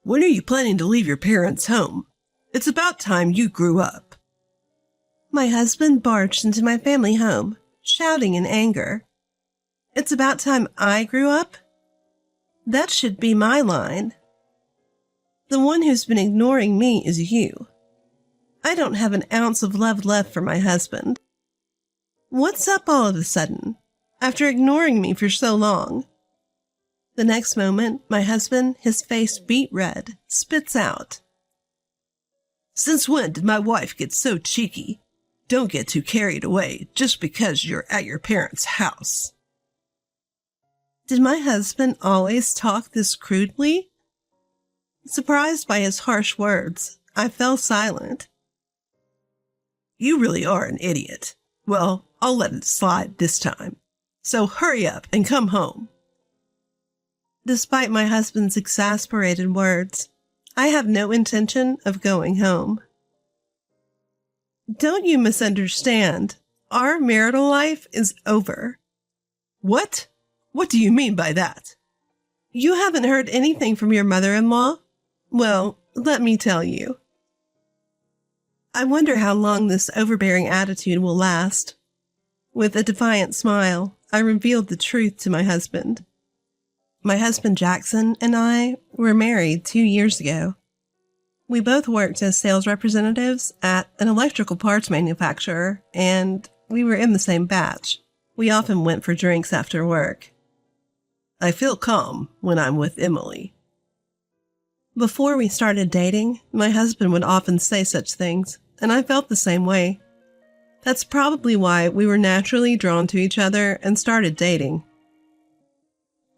When are you planning to leave your parents' home? It's about time you grew up. My husband barged into my family home, shouting in anger. It's about time I grew up? That should be my line. The one who's been ignoring me is you. I don't have an ounce of love left for my husband. What's up all of a sudden, after ignoring me for so long? The next moment, my husband, his face beet red, spits out. Since when did my wife get so cheeky? Don't get too carried away just because you're at your parents' house. Did my husband always talk this crudely? Surprised by his harsh words, I fell silent. You really are an idiot. Well, I'll let it slide this time. So hurry up and come home. Despite my husband's exasperated words, I have no intention of going home. Don't you misunderstand? Our marital life is over. What? What do you mean by that? You haven't heard anything from your mother-in-law? Well, let me tell you. I wonder how long this overbearing attitude will last. With a defiant smile, I revealed the truth to my husband. My husband Jackson and I were married 2 years ago. We both worked as sales representatives at an electrical parts manufacturer, and we were in the same batch. We often went for drinks after work. I feel calm when I'm with Emily. Before we started dating, my husband would often say such things, and I felt the same way. That's probably why we were naturally drawn to each other and started dating.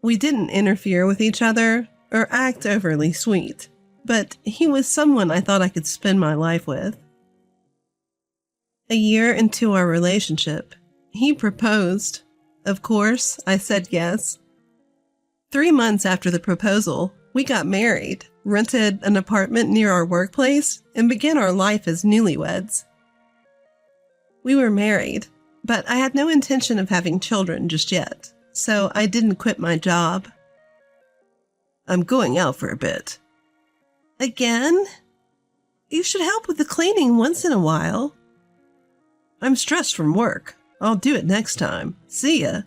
We didn't interfere with each other or act overly sweet, but he was someone I thought I could spend my life with. A year into our relationship, he proposed. Of course, I said yes. 3 months after the proposal, we got married, rented an apartment near our workplace, and began our life as newlyweds. We were married, but I had no intention of having children just yet, so I didn't quit my job. I'm going out for a bit. Again? You should help with the cleaning once in a while. I'm stressed from work. I'll do it next time. See ya.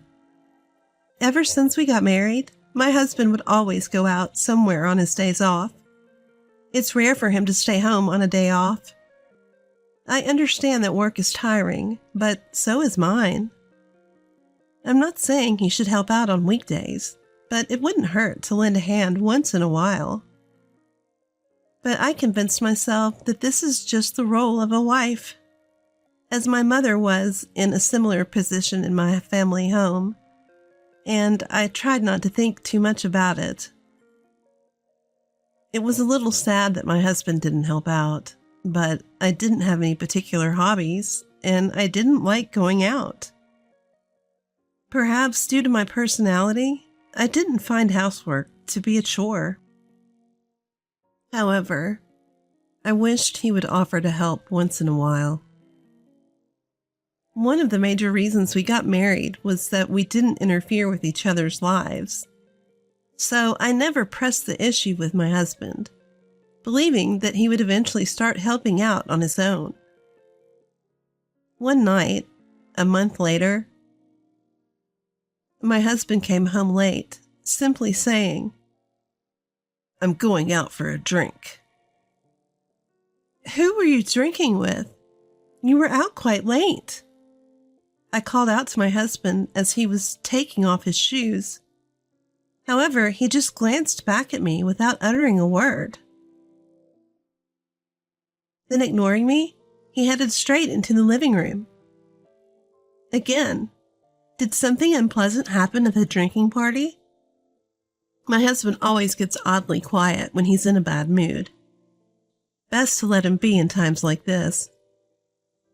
Ever since we got married, my husband would always go out somewhere on his days off. It's rare for him to stay home on a day off. I understand that work is tiring, but so is mine. I'm not saying he should help out on weekdays, but it wouldn't hurt to lend a hand once in a while. But I convinced myself that this is just the role of a wife. As my mother was in a similar position in my family home, and I tried not to think too much about it. It was a little sad that my husband didn't help out, but I didn't have any particular hobbies, and I didn't like going out. Perhaps due to my personality, I didn't find housework to be a chore. However, I wished he would offer to help once in a while. One of the major reasons we got married was that we didn't interfere with each other's lives. So I never pressed the issue with my husband, believing that he would eventually start helping out on his own. One night, a month later, my husband came home late, simply saying, I'm going out for a drink. Who were you drinking with? You were out quite late. I called out to my husband as he was taking off his shoes. However, he just glanced back at me without uttering a word. Then, ignoring me, he headed straight into the living room. Again, did something unpleasant happen at the drinking party? My husband always gets oddly quiet when he's in a bad mood. Best to let him be in times like this.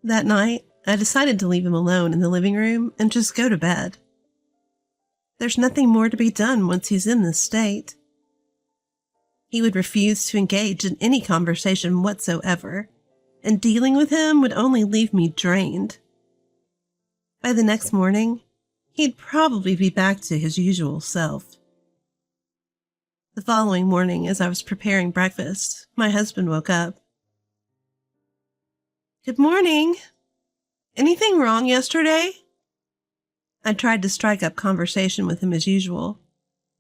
That night, I decided to leave him alone in the living room and just go to bed. There's nothing more to be done once he's in this state. He would refuse to engage in any conversation whatsoever, and dealing with him would only leave me drained. By the next morning, he'd probably be back to his usual self. The following morning, as I was preparing breakfast, my husband woke up. "Good morning. Anything wrong yesterday?" I tried to strike up conversation with him as usual,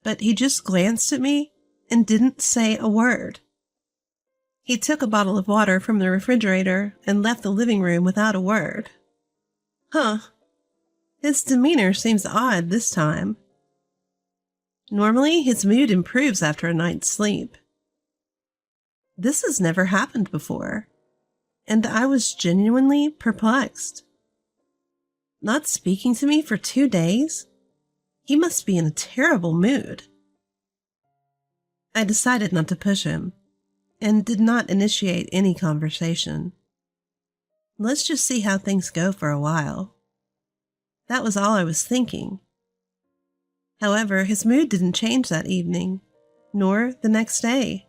but he just glanced at me and didn't say a word. He took a bottle of water from the refrigerator and left the living room without a word. His demeanor seems odd this time. Normally, his mood improves after a night's sleep. This has never happened before, and I was genuinely perplexed. Not speaking to me for 2 days? He must be in a terrible mood. I decided not to push him, and did not initiate any conversation. Let's just see how things go for a while. That was all I was thinking. However, his mood didn't change that evening, nor the next day.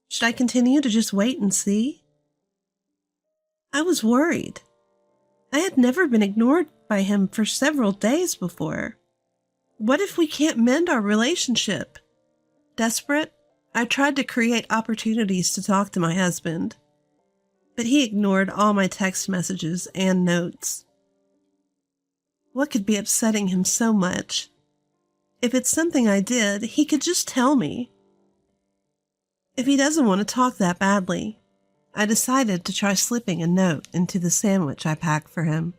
Should I continue to just wait and see? I was worried. I had never been ignored by him for several days before. What if we can't mend our relationship? Desperate, I tried to create opportunities to talk to my husband, but he ignored all my text messages and notes. What could be upsetting him so much? If it's something I did, he could just tell me. If he doesn't want to talk that badly, I decided to try slipping a note into the sandwich I packed for him.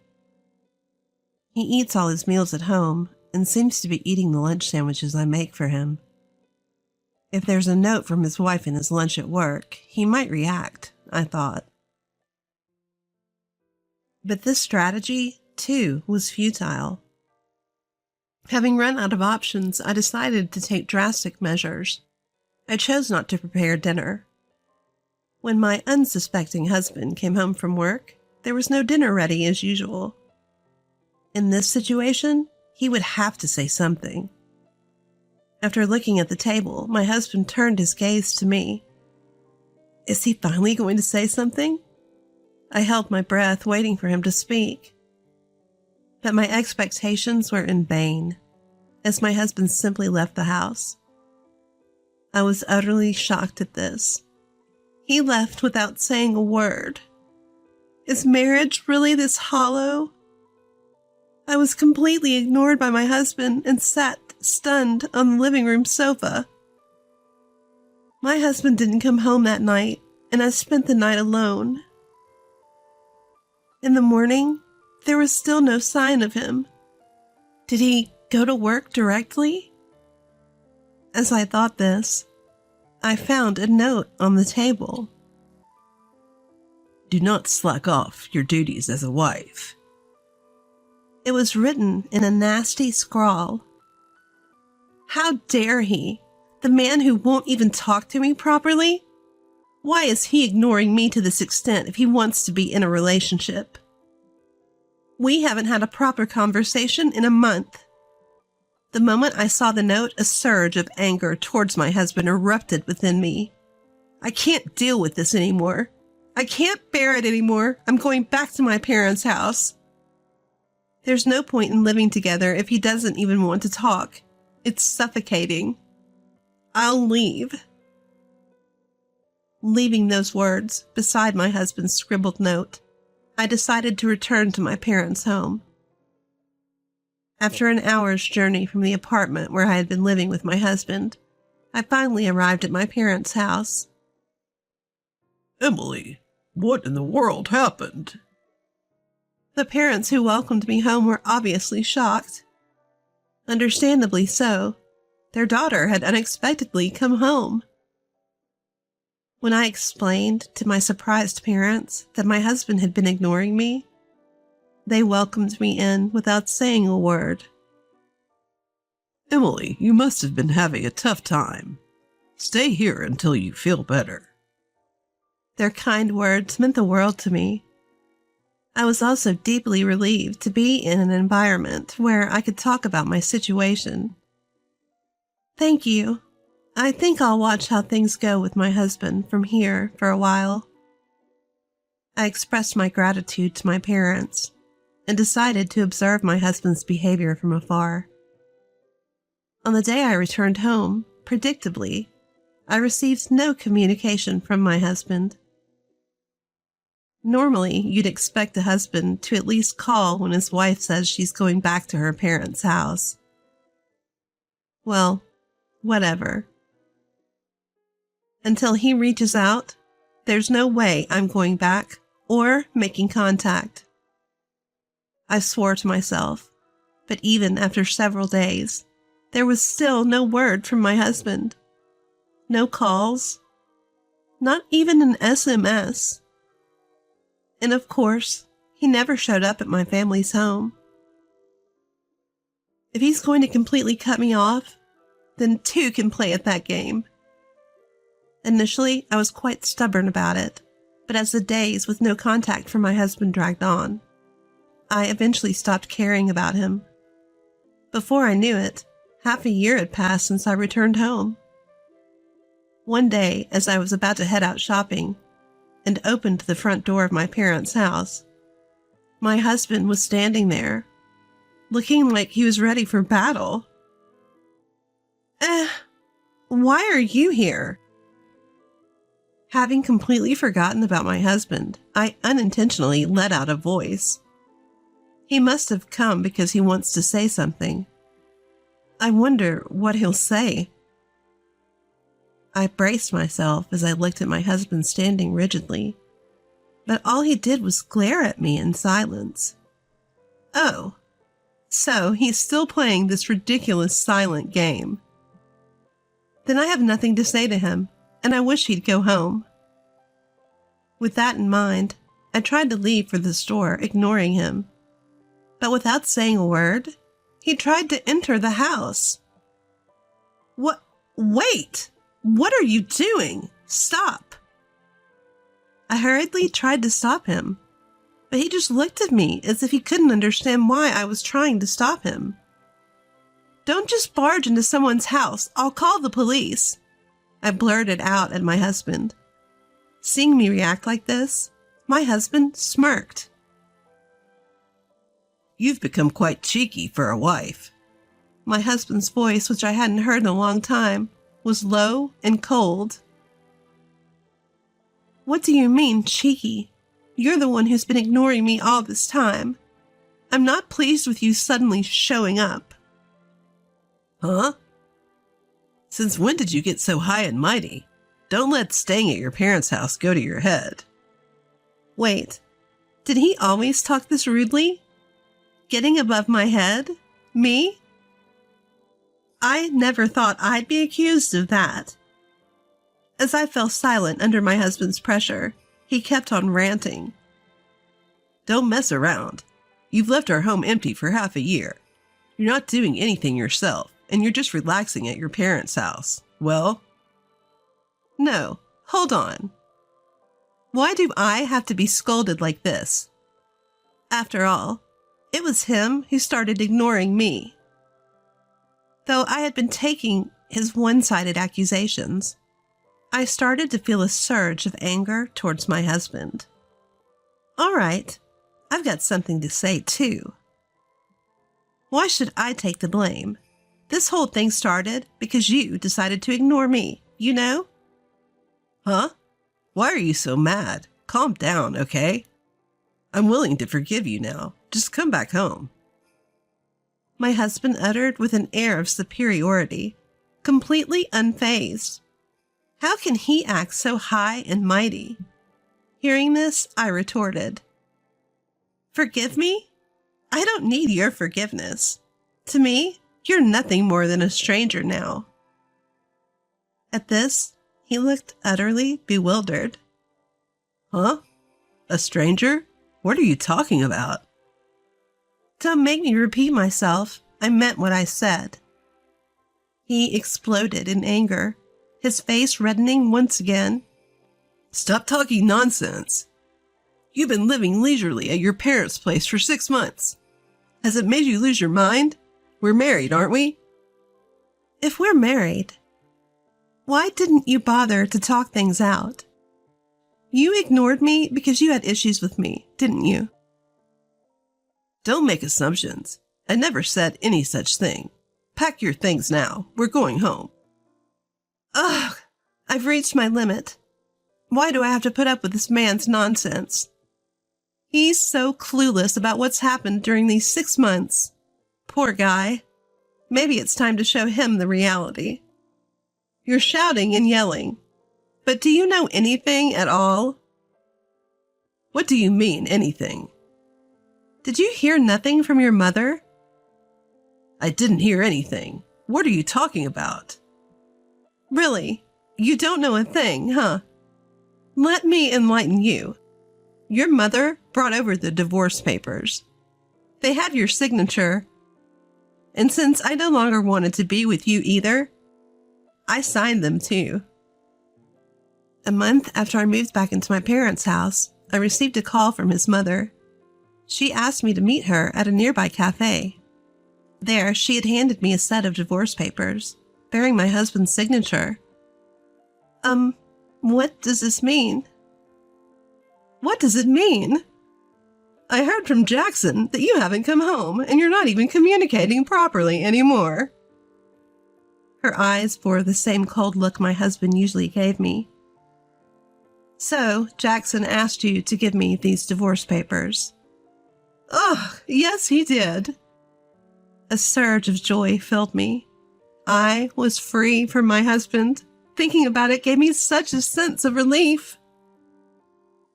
He eats all his meals at home and seems to be eating the lunch sandwiches I make for him. If there's a note from his wife in his lunch at work, he might react, I thought. But this strategy, too, was futile. Having run out of options, I decided to take drastic measures. I chose not to prepare dinner. When my unsuspecting husband came home from work, there was no dinner ready as usual. In this situation, he would have to say something. After looking at the table, my husband turned his gaze to me. Is he finally going to say something? I held my breath, waiting for him to speak. But my expectations were in vain, as my husband simply left the house. I was utterly shocked at this. He left without saying a word. Is marriage really this hollow? I was completely ignored by my husband and sat stunned on the living room sofa. My husband didn't come home that night, and I spent the night alone. In the morning, there was still no sign of him. Did he go to work directly? As I thought this, I found a note on the table. Do not slack off your duties as a wife. It was written in a nasty scrawl. How dare he? The man who won't even talk to me properly? Why is he ignoring me to this extent if he wants to be in a relationship? We haven't had a proper conversation in a month. The moment I saw the note, a surge of anger towards my husband erupted within me. I can't deal with this anymore. I can't bear it anymore. I'm going back to my parents' house. There's no point in living together if he doesn't even want to talk. It's suffocating. I'll leave. Leaving those words beside my husband's scribbled note, I decided to return to my parents' home. After an hour's journey from the apartment where I had been living with my husband, I finally arrived at my parents' house. Emily, what in the world happened? The parents who welcomed me home were obviously shocked. Understandably so. Their daughter had unexpectedly come home. When I explained to my surprised parents that my husband had been ignoring me, they welcomed me in without saying a word. Emily, you must have been having a tough time. Stay here until you feel better. Their kind words meant the world to me. I was also deeply relieved to be in an environment where I could talk about my situation. Thank you. I think I'll watch how things go with my husband from here for a while. I expressed my gratitude to my parents and decided to observe my husband's behavior from afar. On the day I returned home, predictably, I received no communication from my husband. Normally, you'd expect a husband to at least call when his wife says she's going back to her parents' house. Well, whatever. Until he reaches out, there's no way I'm going back or making contact. I swore to myself, but even after several days, there was still no word from my husband. No calls, not even an SMS. And of course, he never showed up at my family's home. If he's going to completely cut me off, then two can play at that game. Initially, I was quite stubborn about it, but as the days with no contact from my husband dragged on, I eventually stopped caring about him. Before I knew it, half a year had passed since I returned home. One day, as I was about to head out shopping and opened the front door of my parents' house, my husband was standing there, looking like he was ready for battle. Why are you here? Having completely forgotten about my husband, I unintentionally let out a voice. He must have come because he wants to say something. I wonder what he'll say. I braced myself as I looked at my husband standing rigidly, but all he did was glare at me in silence. Oh, so he's still playing this ridiculous silent game. Then I have nothing to say to him, and I wish he'd go home. With that in mind, I tried to leave for the store, ignoring him. But without saying a word, he tried to enter the house. Wait! What are you doing? Stop! I hurriedly tried to stop him, but he just looked at me as if he couldn't understand why I was trying to stop him. Don't just barge into someone's house. I'll call the police, I blurted out at my husband. Seeing me react like this, my husband smirked. You've become quite cheeky for a wife. My husband's voice, which I hadn't heard in a long time, was low and cold. What do you mean, cheeky? You're the one who's been ignoring me all this time. I'm not pleased with you suddenly showing up. Huh? Since when did you get so high and mighty? Don't let staying at your parents' house go to your head. Wait, did he always talk this rudely? Getting above my head? Me? I never thought I'd be accused of that. As I fell silent under my husband's pressure, he kept on ranting. Don't mess around. You've left our home empty for half a year. You're not doing anything yourself, and you're just relaxing at your parents' house. Well? No, hold on. Why do I have to be scolded like this? After all, it was him who started ignoring me. Though I had been taking his one-sided accusations, I started to feel a surge of anger towards my husband. All right, I've got something to say too. Why should I take the blame? This whole thing started because you decided to ignore me, you know? Huh? Why are you so mad? Calm down, okay? I'm willing to forgive you now. Just come back home. My husband uttered with an air of superiority, completely unfazed. How can he act so high and mighty? Hearing this, I retorted, Forgive me? I don't need your forgiveness. To me, you're nothing more than a stranger now. At this, he looked utterly bewildered. Huh? A stranger? What are you talking about? Don't make me repeat myself. I meant what I said. He exploded in anger, his face reddening once again. Stop talking nonsense. You've been living leisurely at your parents' place for 6 months. Has it made you lose your mind? We're married, aren't we? If we're married, why didn't you bother to talk things out? You ignored me because you had issues with me, didn't you? Don't make assumptions. I never said any such thing. Pack your things now. We're going home. Ugh, I've reached my limit. Why do I have to put up with this man's nonsense? He's so clueless about what's happened during these 6 months. Poor guy. Maybe it's time to show him the reality. You're shouting and yelling, but do you know anything at all? What do you mean, anything? Did you hear nothing from your mother? I didn't hear anything. What are you talking about? Really? You don't know a thing, huh? Let me enlighten you. Your mother brought over the divorce papers. They had your signature. And since I no longer wanted to be with you either, I signed them too. A month after I moved back into my parents' house, I received a call from his mother. She asked me to meet her at a nearby cafe. There, she had handed me a set of divorce papers, bearing my husband's signature. What does this mean? What does it mean? I heard from Jackson that you haven't come home and you're not even communicating properly anymore. Her eyes bore the same cold look my husband usually gave me. So, Jackson asked you to give me these divorce papers. Oh, yes, he did. A surge of joy filled me. I was free from my husband. Thinking about it gave me such a sense of relief.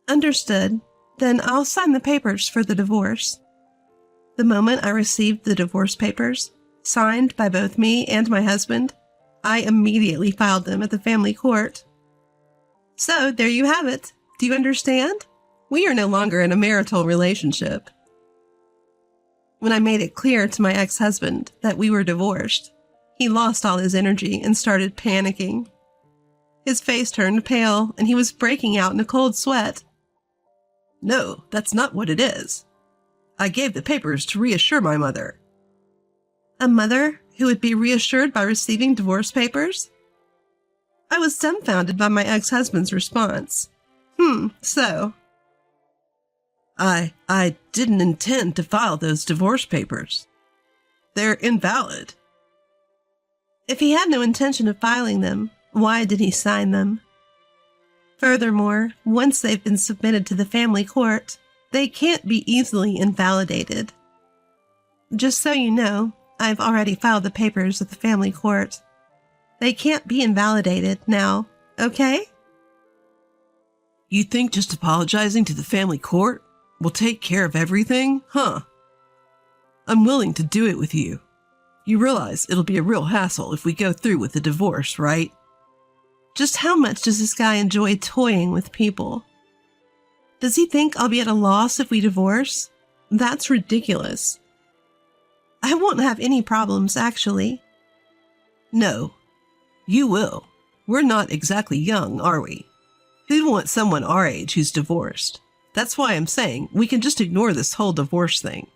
Understood. Then I'll sign the papers for the divorce. The moment I received the divorce papers, signed by both me and my husband, I immediately filed them at the family court. So, there you have it. Do you understand? We are no longer in a marital relationship. When I made it clear to my ex-husband that we were divorced, he lost all his energy and started panicking. His face turned pale, and he was breaking out in a cold sweat. No, that's not what it is. I gave the papers to reassure my mother. A mother who would be reassured by receiving divorce papers? I was dumbfounded by my ex-husband's response. So? I didn't intend to file those divorce papers. They're invalid. If he had no intention of filing them, why did he sign them? Furthermore, once they've been submitted to the family court, they can't be easily invalidated. Just so you know, I've already filed the papers at the family court. They can't be invalidated now, okay? You think just apologizing to the family court will take care of everything, huh? I'm willing to do it with you. You realize it'll be a real hassle if we go through with the divorce, right? Just how much does this guy enjoy toying with people? Does he think I'll be at a loss if we divorce? That's ridiculous. I won't have any problems, actually. No, you will. We're not exactly young, are we? Who'd want someone our age who's divorced? That's why I'm saying we can just ignore this whole divorce thing.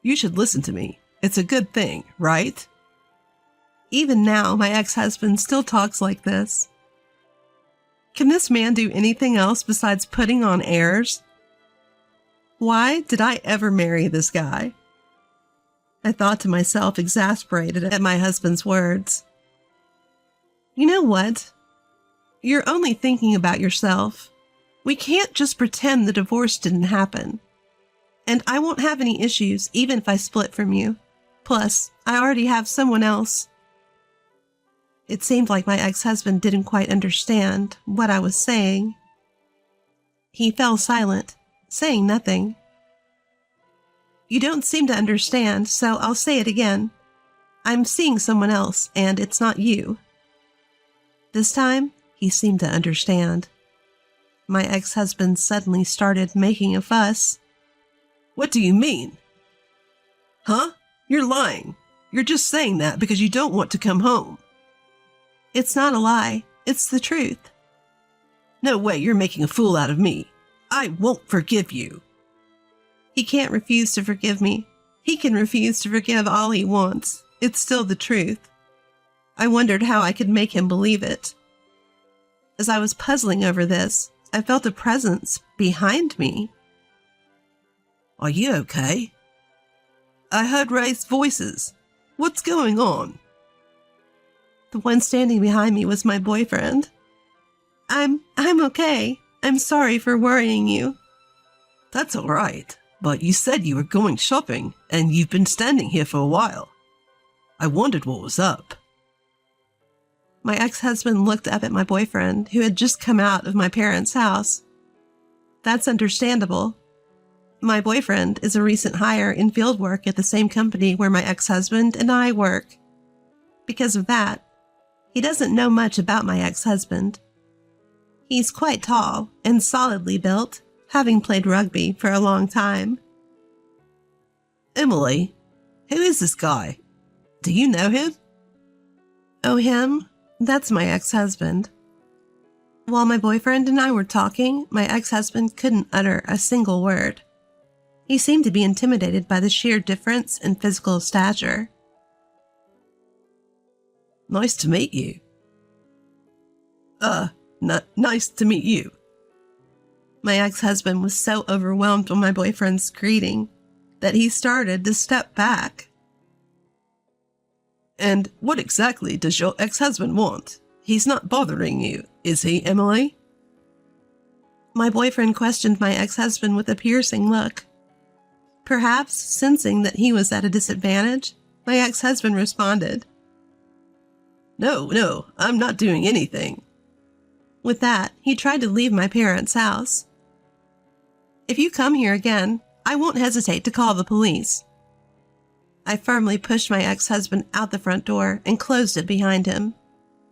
You should listen to me. It's a good thing, right? Even now, my ex-husband still talks like this. Can this man do anything else besides putting on airs? Why did I ever marry this guy? I thought to myself, exasperated at my husband's words. You know what? You're only thinking about yourself. We can't just pretend the divorce didn't happen. And I won't have any issues even if I split from you. Plus, I already have someone else. It seemed like my ex-husband didn't quite understand what I was saying. He fell silent, saying nothing. You don't seem to understand, so I'll say it again. I'm seeing someone else, and it's not you. This time, he seemed to understand. My ex-husband suddenly started making a fuss. What do you mean? Huh? You're lying. You're just saying that because you don't want to come home. It's not a lie. It's the truth. No way you're making a fool out of me. I won't forgive you. He can't refuse to forgive me. He can refuse to forgive all he wants. It's still the truth. I wondered how I could make him believe it. As I was puzzling over this, I felt a presence behind me. Are you okay? I heard raised voices. What's going on? The one standing behind me was my boyfriend. I'm okay. I'm sorry for worrying you. That's all right, but you said you were going shopping, and you've been standing here for a while. I wondered what was up. My ex-husband looked up at my boyfriend, who had just come out of my parents' house. That's understandable. My boyfriend is a recent hire in field work at the same company where my ex-husband and I work. Because of that, he doesn't know much about my ex-husband. He's quite tall and solidly built, having played rugby for a long time. Emily, who is this guy? Do you know him? Oh, him? That's my ex-husband. While my boyfriend and I were talking, my ex-husband couldn't utter a single word. He seemed to be intimidated by the sheer difference in physical stature. Nice to meet you. Nice to meet you. My ex-husband was so overwhelmed by my boyfriend's greeting that he started to step back. And what exactly does your ex-husband want? He's not bothering you, is he, Emily? My boyfriend questioned my ex-husband with a piercing look. Perhaps sensing that he was at a disadvantage, my ex-husband responded, No, I'm not doing anything. With that, he tried to leave my parents' house. If you come here again, I won't hesitate to call the police. I firmly pushed my ex-husband out the front door and closed it behind him.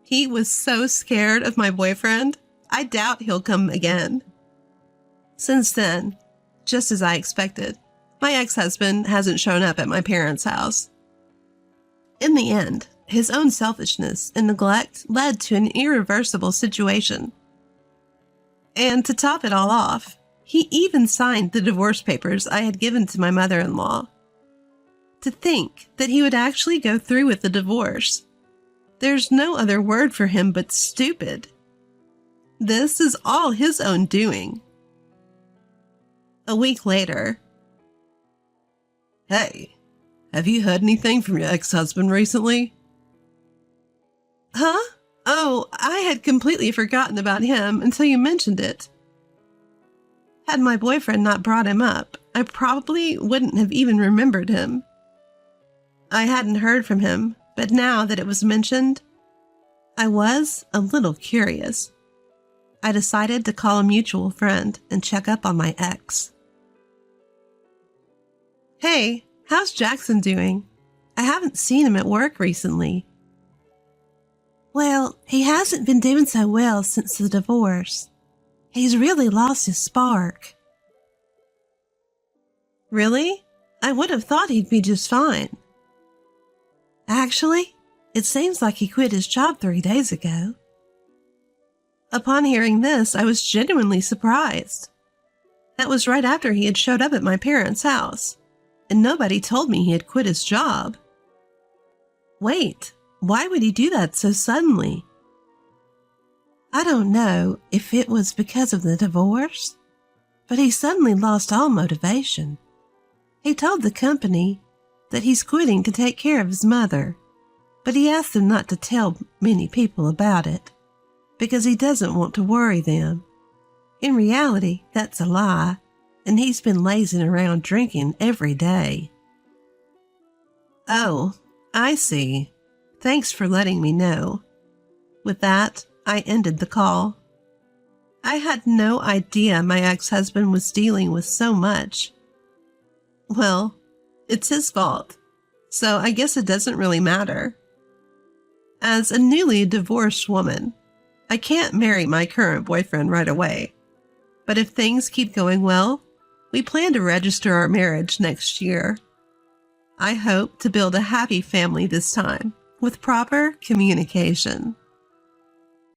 He was so scared of my boyfriend, I doubt he'll come again. Since then, just as I expected, my ex-husband hasn't shown up at my parents' house. In the end, his own selfishness and neglect led to an irreversible situation. And to top it all off, he even signed the divorce papers I had given to my mother-in-law. To think that he would actually go through with the divorce. There's no other word for him but stupid. This is all his own doing. A week later. Hey, have you heard anything from your ex-husband recently? Huh? Oh, I had completely forgotten about him until you mentioned it. Had my boyfriend not brought him up, I probably wouldn't have even remembered him. I hadn't heard from him, but now that it was mentioned, I was a little curious. I decided to call a mutual friend and check up on my ex. Hey, how's Jackson doing? I haven't seen him at work recently. Well, he hasn't been doing so well since the divorce. He's really lost his spark. Really? I would have thought he'd be just fine. Actually, it seems like he quit his job 3 days ago. Upon hearing this, I was genuinely surprised. That was right after he had showed up at my parents' house, and nobody told me he had quit his job. Wait, why would he do that so suddenly? I don't know if it was because of the divorce, but he suddenly lost all motivation. He told the company that he's quitting to take care of his mother, but he asked them not to tell many people about it because he doesn't want to worry them. In reality, that's a lie, and he's been lazing around drinking every day. Oh, I see. Thanks for letting me know. With that, I ended the call. I had no idea my ex-husband was dealing with so much. Well, it's his fault, so I guess it doesn't really matter. As a newly divorced woman, I can't marry my current boyfriend right away. But if things keep going well, we plan to register our marriage next year. I hope to build a happy family this time with proper communication.